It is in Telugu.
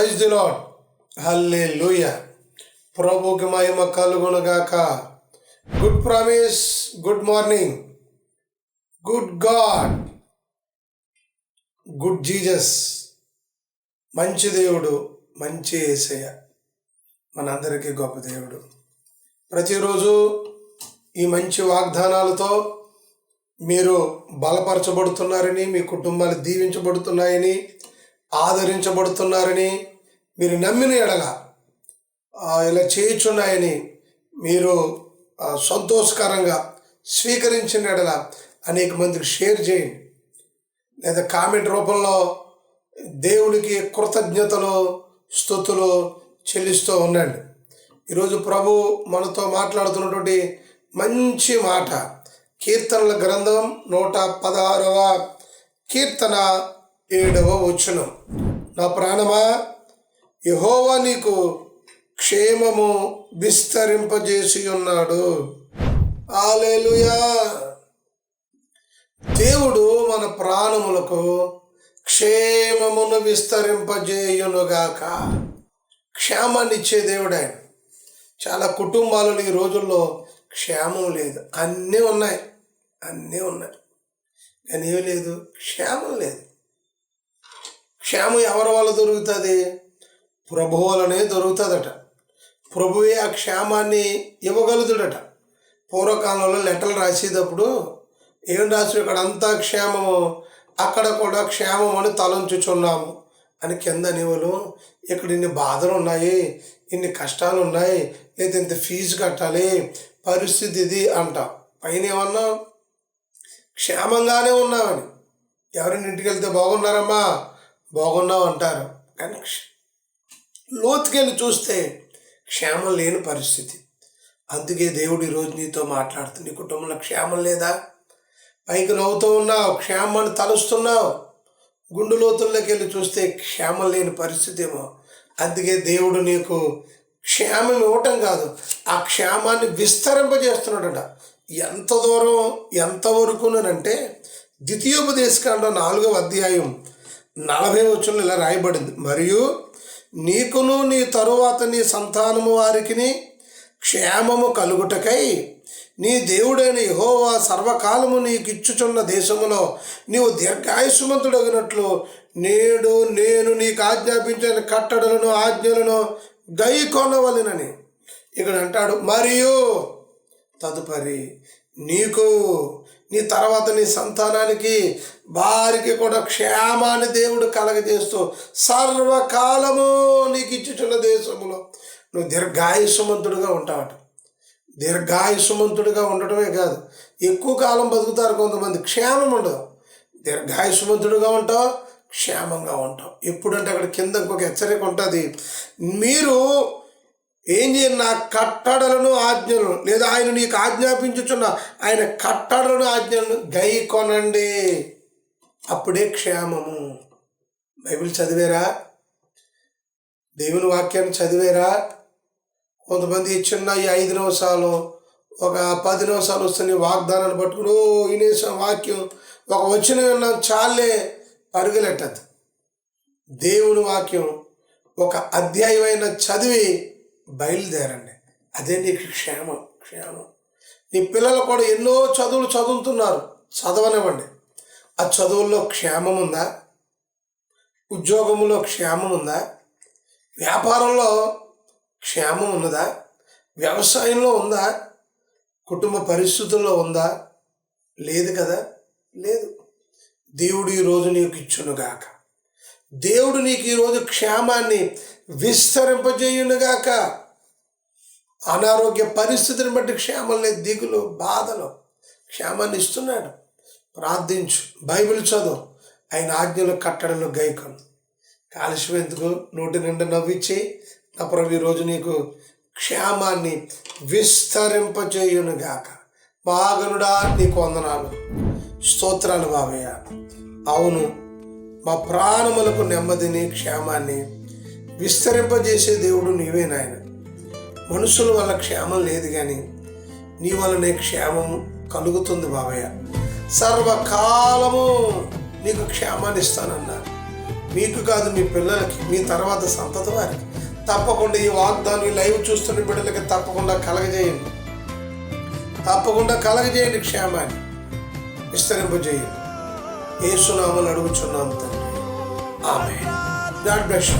Praise the lord. హల్లెలూయా. ప్రభువుకి మహిమ కలుగునుగాక. Good promise, good morning, good God, good Jesus. మంచి దేవుడు, మంచి యేసయ్య, మనందరికీ గొప్ప దేవుడు. ప్రతిరోజు ఈ మంచి వాగ్దానాలతో మీరు బలపరచబడుతున్నారని, మీ కుటుంబాలు దీవించబడుతున్నాయని, ఆదరించబడుతున్నారని మీరు నమ్మిన ఎడల ఇలా చేయుచున్నాయని మీరు సంతోషకరంగా స్వీకరించిన ఎడల అనేక మందికి షేర్ చేయండి, లేదా కామెంట్ రూపంలో దేవునికి కృతజ్ఞతలు స్తుతులు చెల్లిస్తూ ఉండండి. ఈరోజు ప్రభు మనతో మాట్లాడుతున్నటువంటి మంచి మాట కీర్తనల గ్రంథం 116వ కీర్తన 7వ వచనం. నా ప్రాణమా, యెహోవా నీకు క్షేమము విస్తరింపజేసి ఉన్నాడు. హల్లెలూయా. దేవుడు మన ప్రాణములకు క్షేమమును విస్తరింపజేయునుగాక. క్షేమాన్ని ఇచ్చే దేవుడు ఆయన. చాలా కుటుంబాలలో ఈ రోజుల్లో క్షేమం లేదు. అన్నీ ఉన్నాయి కానీ ఏమీ లేదు, క్షేమం లేదు. క్షేమం ఎవరి వల్ల దొరుకుతుంది? ప్రభువు వలనే దొరుకుతుందట. ప్రభువే ఆ క్షేమాన్ని ఇవ్వగలుగుతాడట. పూర్వకాలంలో లెటర్లు రాసేటప్పుడు ఏం రాసి, ఇక్కడ అంతా క్షేమము, అక్కడ కూడా క్షేమం అని తలంచుచున్నాము అని కింద నీవులు, ఇక్కడ ఇన్ని బాధలు ఉన్నాయి, ఇన్ని కష్టాలు ఉన్నాయి, లేదా ఇంత ఫీజు కట్టాలి, పరిస్థితి ఇది అంటాం. పైన ఏమన్నా క్షేమంగానే ఉన్నామని. ఎవరైనా ఇంటికి వెళ్తే బాగున్నారమ్మా, బాగున్నావు అంటారు. కానీ లోతుకెళ్ళి చూస్తే క్షేమం లేని పరిస్థితి. అందుకే దేవుడు ఈరోజు నీతో మాట్లాడుతుంది. నీ కుటుంబంలో క్షేమం లేదా? పైకి నవ్వుతూ ఉన్నావు, క్షేమాన్ని తలుస్తున్నావు, గుండు లోతుల్లోకి వెళ్ళి చూస్తే క్షేమం లేని పరిస్థితి ఏమో. అందుకే దేవుడు నీకు క్షేమం ఇవ్వటం కాదు, ఆ క్షేమాన్ని విస్తరింపజేస్తున్నాడట. ఎంత దూరం, ఎంతవరకునంటే ద్వితీయోపదేశకాండం 4వ అధ్యాయం 40వ వచనంలో ఇలా రాయబడింది. మరియు నీకును నీ తరువాత నీ సంతానము వారికి క్షేమము కలుగుటకై నీ దేవుడైన యెహోవా సర్వకాలము నీకు ఇచ్చుచున్న దేశములో నీవు దీర్ఘాయుష్మంతుడగినట్లు నేడు నేను నీకు ఆజ్ఞాపించిన కట్టడలను ఆజ్ఞలను గైకొనవలెనని ఇక్కడ అంటాడు. మరియు తదుపరి నీకు, నీ తర్వాత నీ సంతానానికి, వారికి కూడా క్షేమాన్ని దేవుడు కలగజేస్తూ సర్వకాలము నీకు ఇచ్చుచున్న దేశములో నువ్వు దీర్ఘాయుష్మంతుడుగా ఉంటావట. దీర్ఘాయుష్మంతుడిగా ఉండటమే కాదు, ఎక్కువ కాలం బతుకుతారు కొంతమంది, క్షేమం ఉండదు. దీర్ఘాయుష్మంతుడిగా ఉంటావు, క్షేమంగా ఉంటావు. ఎప్పుడంటే అక్కడ కింద ఇంకొక హెచ్చరిక ఉంటుంది. మీరు ఏం చేయండి, నా కట్టడలను ఆజ్ఞలను, లేదా ఆయన నీకు ఆజ్ఞాపించుచున్న ఆయన కట్టడలను ఆజ్ఞలను గైకొనండి, అప్పుడే క్షేమము. బైబిల్ చదివేరా? దేవుని వాక్యాన్ని చదివేరా? కొంతమంది చిన్న ఈ 5 నిమిషాలు, ఒక 10 నిమిషాలు వస్తున్న వాగ్దానాన్ని పట్టుకుని వినేసిన వాక్యం ఒక వచనం విన్నాం చాలే పరుగులెట్టద్దు. దేవుని వాక్యం ఒక అధ్యాయమైన చదివి బయలుదేరండి. అదే నీకు క్షేమం. నీ పిల్లలు కూడా ఎన్నో చదువులు చదువుతున్నారు, చదవనివ్వండి. ఆ చదువుల్లో క్షేమం ఉందా? ఉద్యోగంలో క్షేమం ఉందా? వ్యాపారంలో క్షేమం ఉన్నదా? వ్యవసాయంలో ఉందా? కుటుంబ పరిస్థితుల్లో ఉందా? లేదు కదా, లేదు. దేవుడు ఈరోజు నీకు ఇచ్చునుగాక. దేవుడు నీకు ఈరోజు క్షేమాన్ని విస్తరింపజేయునుగాక. అనారోగ్య పరిస్థితిని బట్టి క్షేమం లేదు, దిగులు, బాధలు, క్షేమాన్ని ఇస్తున్నాడు. ప్రార్థించు, బైబిల్ చదువు, ఆయన ఆజ్ఞలు కట్టడలు గైకొను. కాలుష్యం ఎందుకు? నోటి నిండా నవ్విచ్చి నా ప్రభు ఈరోజు నీకు క్షేమాన్ని విస్తరింపజేయునుగాక. మహాగణుడా, నీకు వందనాలు, స్తోత్రాలు బాబయ్య. అవును, మా ప్రాణములకు నెమ్మదిని, క్షేమాన్ని విస్తరింపజేసే దేవుడు నీవే నాయన. మనుషుల వల్ల క్షేమం లేదు, కానీ నీ వల్లనే క్షేమం కలుగుతుంది బాబయ్య. సర్వకాలము నీకు క్షేమాన్ని ఇస్తానన్నారు. మీకు కాదు, మీ పిల్లలకి, మీ తర్వాత సంతతి వారికి తప్పకుండా ఈ వాగ్దానం, ఈ లైవ్ చూస్తున్న బిడ్డలకి తప్పకుండా కలగజేయండి. తప్పకుండా కలగజేయండి, క్షేమాన్ని విస్తరింపజేయండి. యేసునామములో అడుగుచున్నాము తండ్రి, ఆమేన్. God bless you.